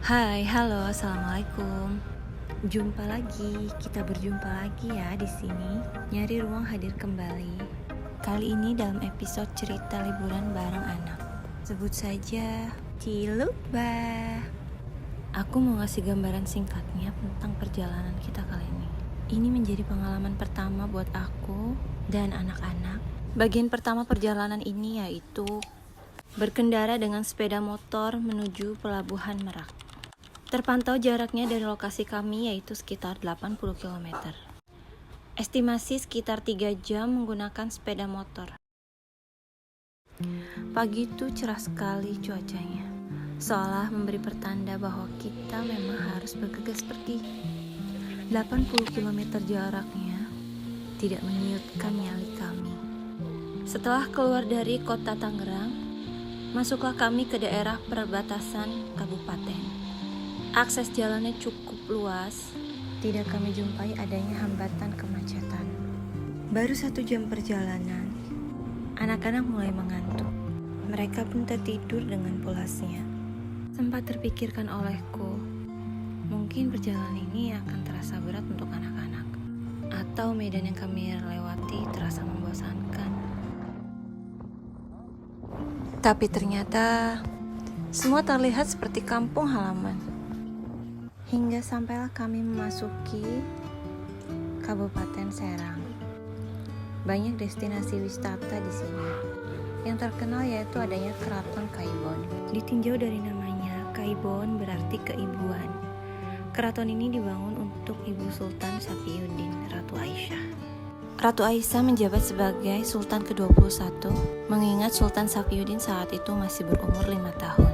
Hai, halo, assalamualaikum. Kita berjumpa lagi ya di sini. Nyari ruang hadir kembali. Kali ini dalam episode cerita liburan bareng anak. Sebut saja Ciluba. Aku mau ngasih gambaran singkatnya tentang perjalanan kita kali ini. Ini menjadi pengalaman pertama buat aku dan anak-anak. Bagian pertama perjalanan ini yaitu berkendara dengan sepeda motor menuju Pelabuhan Merak. Terpantau jaraknya dari lokasi kami yaitu sekitar 80 km. Estimasi sekitar 3 jam menggunakan sepeda motor. Pagi itu cerah sekali cuacanya, seolah memberi pertanda bahwa kita memang harus bergegas pergi. 80 km jaraknya tidak menyurutkan nyali kami. Setelah keluar dari kota Tangerang, masuklah kami ke daerah perbatasan kabupaten. Akses jalannya cukup luas, tidak kami jumpai adanya hambatan kemacetan. Baru 1 jam perjalanan, anak-anak mulai mengantuk. Mereka pun tertidur dengan pulasnya. Sempat terpikirkan olehku, mungkin perjalanan ini akan terasa berat untuk anak-anak, atau medan yang kami lewati terasa membosankan. Tapi ternyata semua terlihat seperti kampung halaman. Hingga sampailah kami memasuki Kabupaten Serang. Banyak destinasi wisata di sini. Yang terkenal yaitu adanya Keraton Kaibon. Ditinjau dari namanya, Kaibon berarti keibuan. Keraton ini dibangun untuk Ibu Sultan Safiyuddin, Ratu Aisyah. Ratu Aisyah menjabat sebagai Sultan ke-21, mengingat Sultan Safiyuddin saat itu masih berumur 5 tahun.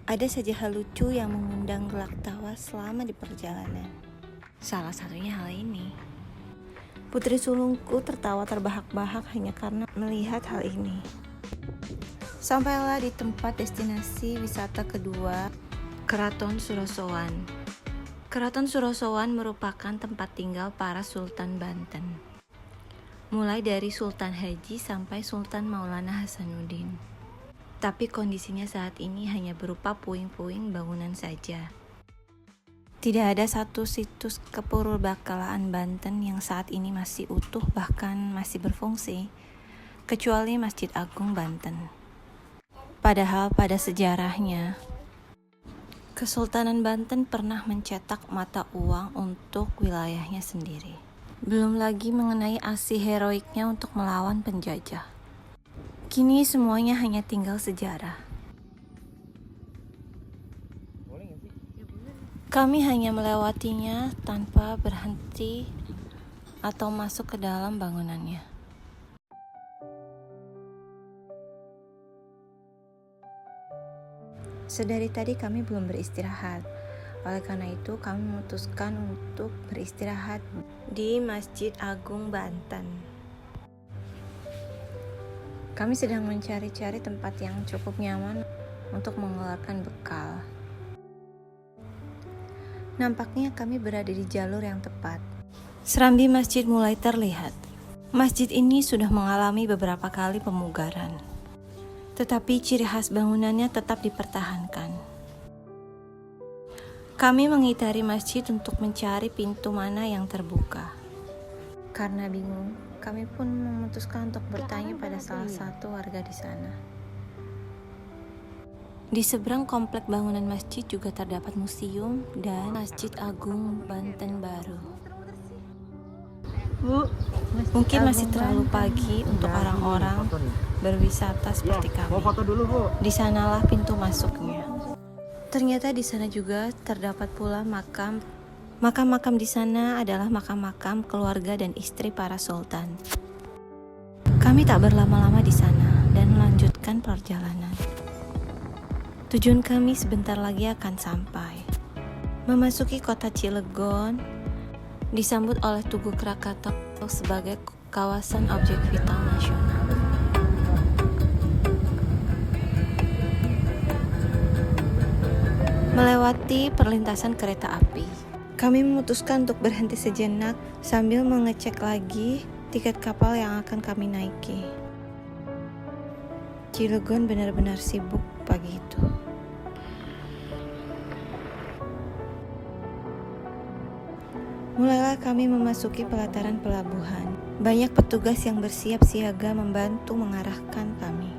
Ada saja hal lucu yang mengundang gelak tawa selama di perjalanan. Salah satunya hal ini. Putri sulungku tertawa terbahak-bahak hanya karena melihat hal ini. Sampailah di tempat destinasi wisata kedua, Keraton Surosowan. Keraton Surosowan merupakan tempat tinggal para Sultan Banten. Mulai dari Sultan Haji sampai Sultan Maulana Hasanuddin. Tapi kondisinya saat ini hanya berupa puing-puing bangunan saja. Tidak ada satu situs kepurbakalaan Banten yang saat ini masih utuh bahkan masih berfungsi, kecuali Masjid Agung Banten. Padahal pada sejarahnya, Kesultanan Banten pernah mencetak mata uang untuk wilayahnya sendiri. Belum lagi mengenai aksi heroiknya untuk melawan penjajah. Kini semuanya hanya tinggal sejarah. Kami hanya melewatinya tanpa berhenti atau masuk ke dalam bangunannya. Sedari tadi kami belum beristirahat. Oleh karena itu kami memutuskan untuk beristirahat di Masjid Agung Banten. Kami sedang mencari-cari tempat yang cukup nyaman untuk mengeluarkan bekal. Nampaknya kami berada di jalur yang tepat. Serambi masjid mulai terlihat. Masjid ini sudah mengalami beberapa kali pemugaran, tetapi ciri khas bangunannya tetap dipertahankan. Kami mengitari masjid untuk mencari pintu mana yang terbuka. Karena bingung, kami pun memutuskan untuk bertanya pada salah satu warga di sana. Di seberang komplek bangunan masjid juga terdapat museum dan Masjid Agung Banten Baru. Mungkin masih terlalu pagi untuk orang-orang berwisata seperti kami. Di sanalah pintu masuknya. Ternyata di sana juga terdapat pula makam di sana adalah makam-makam keluarga dan istri para sultan. Kami tak berlama-lama di sana dan melanjutkan perjalanan. Tujuan kami sebentar lagi akan sampai. Memasuki kota Cilegon, disambut oleh Tugu Krakatau sebagai kawasan objek vital nasional. Melewati perlintasan kereta api, kami memutuskan untuk berhenti sejenak sambil mengecek lagi tiket kapal yang akan kami naiki. Cilegon benar-benar sibuk pagi itu. Mulailah kami memasuki pelataran pelabuhan. Banyak petugas yang bersiap siaga membantu mengarahkan kami.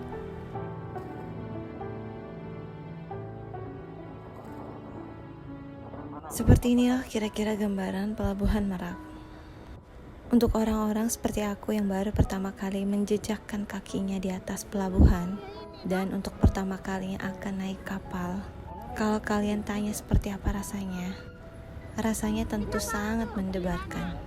Seperti inilah kira-kira gambaran pelabuhan Merak. Untuk orang-orang seperti aku yang baru pertama kali menjejakkan kakinya di atas pelabuhan dan untuk pertama kalinya akan naik kapal, kalau kalian tanya seperti apa rasanya tentu sangat mendebarkan.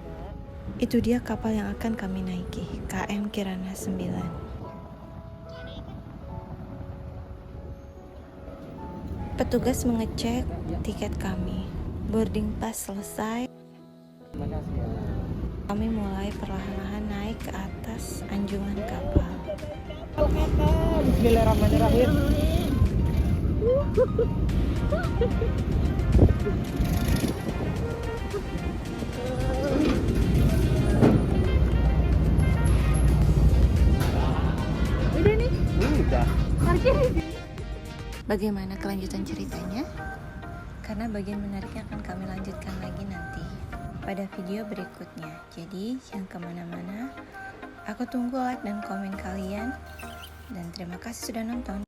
Itu dia kapal yang akan kami naiki, KM Kirana 9. Petugas mengecek tiket kami. Boarding pass selesai. Kami mulai perlahan-lahan naik ke atas anjungan kapal. Bismillahirrahmanirrahim. Udah nih, Udah. parkir. Bagaimana kelanjutan ceritanya? Karena bagian menariknya akan kami lanjutkan lagi nanti pada video berikutnya. Jadi jangan kemana-mana. Aku tunggu like dan komen kalian. Dan terima kasih sudah nonton.